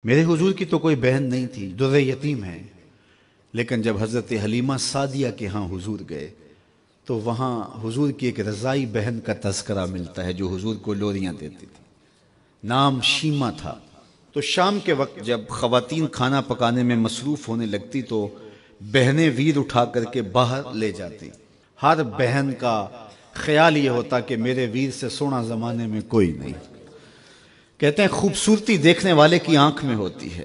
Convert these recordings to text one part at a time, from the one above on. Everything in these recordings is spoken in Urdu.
میرے حضور کی تو کوئی بہن نہیں تھی، در یتیم ہے، لیکن جب حضرت حلیمہ سعدیہ کے ہاں حضور گئے تو وہاں حضور کی ایک رضائی بہن کا تذکرہ ملتا ہے جو حضور کو لوریاں دیتی تھی، نام شیمہ تھا۔ تو شام کے وقت جب خواتین کھانا پکانے میں مصروف ہونے لگتی تو بہنیں ویر اٹھا کر کے باہر لے جاتی۔ ہر بہن کا خیال یہ ہوتا کہ میرے ویر سے سونا زمانے میں کوئی نہیں۔ کہتے ہیں خوبصورتی دیکھنے والے کی آنکھ میں ہوتی ہے،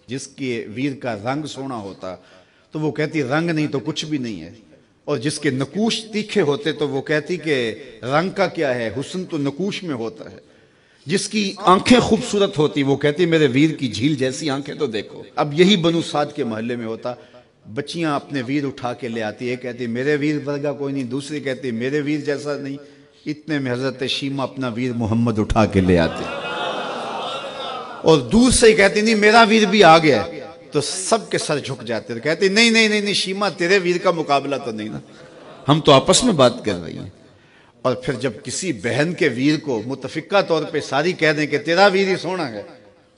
جس کے ویر کا رنگ سونا ہوتا تو وہ کہتی رنگ نہیں تو کچھ بھی نہیں ہے، اور جس کے نقوش تیکھے ہوتے تو وہ کہتی کہ رنگ کا کیا ہے، حسن تو نقوش میں ہوتا ہے۔ جس کی آنکھیں خوبصورت ہوتی وہ کہتی میرے ویر کی جھیل جیسی آنکھیں تو دیکھو۔ اب یہی بنو سعد کے محلے میں ہوتا، بچیاں اپنے ویر اٹھا کے لے آتی، ایک کہتی میرے ویر ورگا کوئی نہیں، دوسری کہتی میرے ویر جیسا نہیں۔ اتنے میں حضرت شیمہ اپنا ویر محمد اٹھا کے لے آتے اور دور سے ہی کہتی نہیں میرا ویر بھی آ گیا ہے، تو سب کے سر جھک جاتے، کہتی نہیں نہیں نہیں نہیں شیمہ تیرے ویر کا مقابلہ تو نہیں نا، ہم تو آپس میں بات کر رہی ہیں۔ اور پھر جب کسی بہن کے ویر کو متفقہ طور پہ ساری کہہ دیں کہ تیرا ویر ہی سونا ہے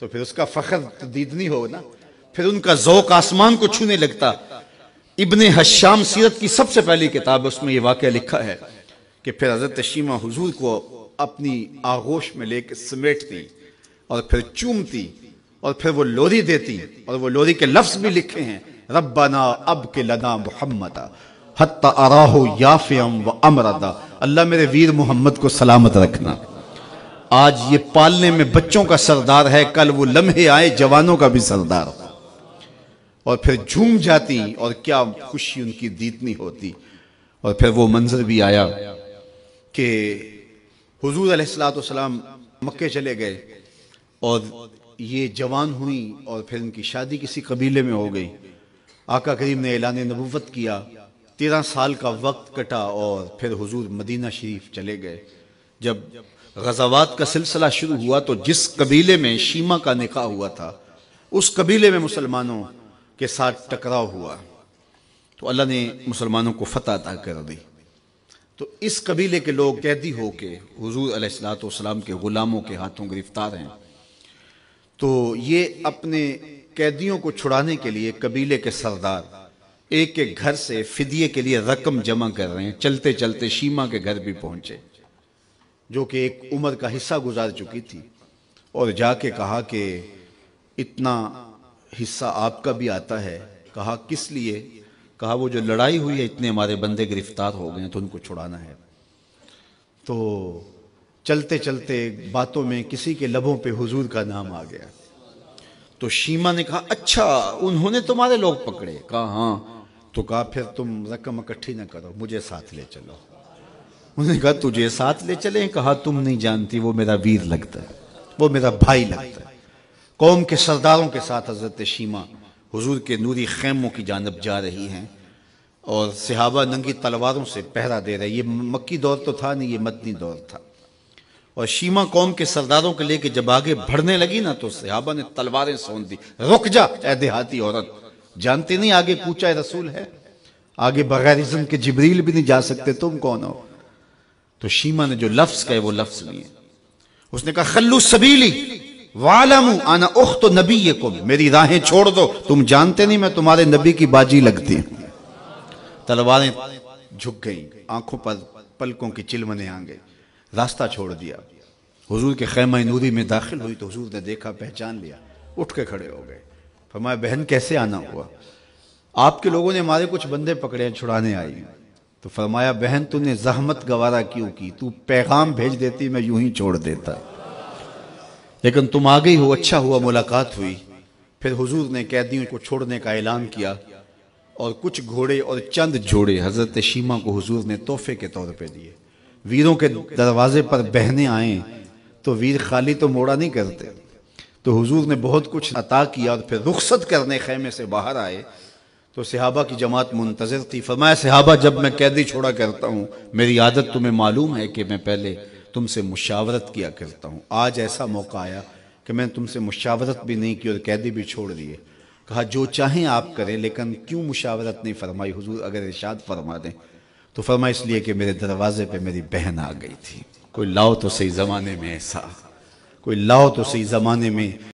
تو پھر اس کا فخر تدیدنی ہو نا، پھر ان کا ذوق آسمان کو چھونے لگتا۔ ابن حشام سیرت کی سب سے پہلی کتاب، اس میں یہ واقعہ لکھا ہے کہ پھر حضرت شیمہ حضور کو اپنی آغوش میں لے کے سمیٹتی اور پھر چومتی اور پھر وہ لوری دیتی، اور وہ لوری کے لفظ بھی لکھے ہیں، ربنا ابق لنا محمدا حتی اراہ یافعا و امردا، اللہ میرے ویر محمد کو سلامت رکھنا۔ آج یہ پالنے میں بچوں کا سردار ہے، کل وہ لمحے آئے جوانوں کا بھی سردار ہو۔ اور پھر جھوم جاتی اور کیا خوشی ان کی دیتنی ہوتی۔ اور پھر وہ منظر بھی آیا کہ حضور علیہ السلام مکے چلے گئے اور یہ جوان ہوئی اور پھر ان کی شادی کسی قبیلے میں ہو گئی۔ آقا کریم نے اعلان نبوت کیا، 13 سال کا وقت کٹا اور پھر حضور مدینہ شریف چلے گئے۔ جب غزوات کا سلسلہ شروع ہوا تو جس قبیلے میں شیمہ کا نکاح ہوا تھا اس قبیلے میں مسلمانوں کے ساتھ ٹکراؤ ہوا تو اللہ نے مسلمانوں کو فتح عطا کر دی۔ تو اس قبیلے کے لوگ قیدی ہو کے حضور علیہ السلام کے غلاموں کے ہاتھوں گرفتار ہیں۔ تو یہ اپنے قیدیوں کو چھڑانے کے لیے قبیلے کے سردار ایک ایک گھر سے فدیے کے لیے رقم جمع کر رہے ہیں۔ چلتے چلتے شیمہ کے گھر بھی پہنچے جو کہ ایک عمر کا حصہ گزار چکی تھی، اور جا کے کہا کہ اتنا حصہ آپ کا بھی آتا ہے۔ کہا کس لیے؟ کہا وہ جو لڑائی ہوئی ہے اتنے ہمارے بندے گرفتار ہو گئے ہیں تو ان کو چھڑانا ہے۔ تو چلتے چلتے باتوں میں کسی کے لبوں پہ حضور کا نام آ گیا تو شیمہ نے کہا اچھا انہوں نے تمہارے لوگ پکڑے؟ کہا ہاں۔ تو کہا پھر تم رقم اکٹھی نہ کرو، مجھے ساتھ لے چلو۔ انہوں نے کہا تجھے ساتھ لے چلیں؟ کہا تم نہیں جانتی وہ میرا ویر لگتا ہے، وہ میرا بھائی لگتا ہے۔ قوم کے سرداروں کے ساتھ حضرت شیمہ حضور کے نوری خیموں کی جانب جا رہی ہیں اور صحابہ ننگی تلواروں سے پہرا دے رہے۔ یہ مکی دور تو تھا نہیں، یہ مدنی دور تھا۔ اور شیمہ قوم کے سرداروں کے لے کے جب آگے بڑھنے لگی نا تو صحابہ نے تلواریں سونت دی، رک جا اے دیہاتی عورت، جانتے نہیں آگے کوچہ رسول ہے، آگے بغیر اذن کے جبریل بھی نہیں جا سکتے، تم کون ہو؟ تو شیمہ نے جو لفظ کہے وہ لفظ نہیں ہے۔ اس نے کہا خلو سبیلی وَعَلَمُوا انا اخت نبیکم، میری راہیں چھوڑ دو، تم جانتے نہیں میں تمہارے نبی کی باجی لگتی ہوں۔ تلواریں جھک گئیں، آنکھوں پر پلکوں کی چلمنے آ گئے، راستہ چھوڑ دیا۔ حضور کے خیمہ نوری میں داخل ہوئی تو حضور نے دیکھا، پہچان لیا، اٹھ کے کھڑے ہو گئے۔ فرمایا بہن کیسے آنا ہوا؟ آپ کے لوگوں نے ہمارے کچھ بندے پکڑے ہیں، چھڑانے آئی ہیں۔ تو فرمایا بہن تو نے زحمت گوارا کیوں کی؟ تو پیغام بھیج دیتی میں یوں ہی چھوڑ دیتا، لیکن تم آ گئی ہو، اچھا ہوا ملاقات ہوئی۔ پھر حضور نے قیدیوں کو چھوڑنے کا اعلان کیا اور کچھ گھوڑے اور چند جوڑے حضرت شیمہ کو حضور نے تحفے کے طور پہ دیے۔ ویروں کے دروازے پر بہنیں آئیں تو ویر خالی تو موڑا نہیں کرتے، تو حضور نے بہت کچھ عطا کیا اور پھر رخصت کرنے خیمے سے باہر آئے تو صحابہ کی جماعت منتظر تھی۔ فرمایا صحابہ جب میں قیدی چھوڑا کرتا ہوں میری عادت تمہیں معلوم ہے کہ میں پہلے تم سے مشاورت کیا کرتا ہوں، آج ایسا موقع آیا کہ میں تم سے مشاورت بھی نہیں کی اور قیدی بھی چھوڑ دیے۔ کہا جو چاہیں آپ کریں، لیکن کیوں مشاورت نہیں فرمائی؟ حضور اگر ارشاد فرما دیں تو فرمایا اس لیے کہ میرے دروازے پہ میری بہن آ گئی تھی۔ کوئی لاؤ تو صحیح زمانے میں ایسا، کوئی لاؤ تو صحیح زمانے میں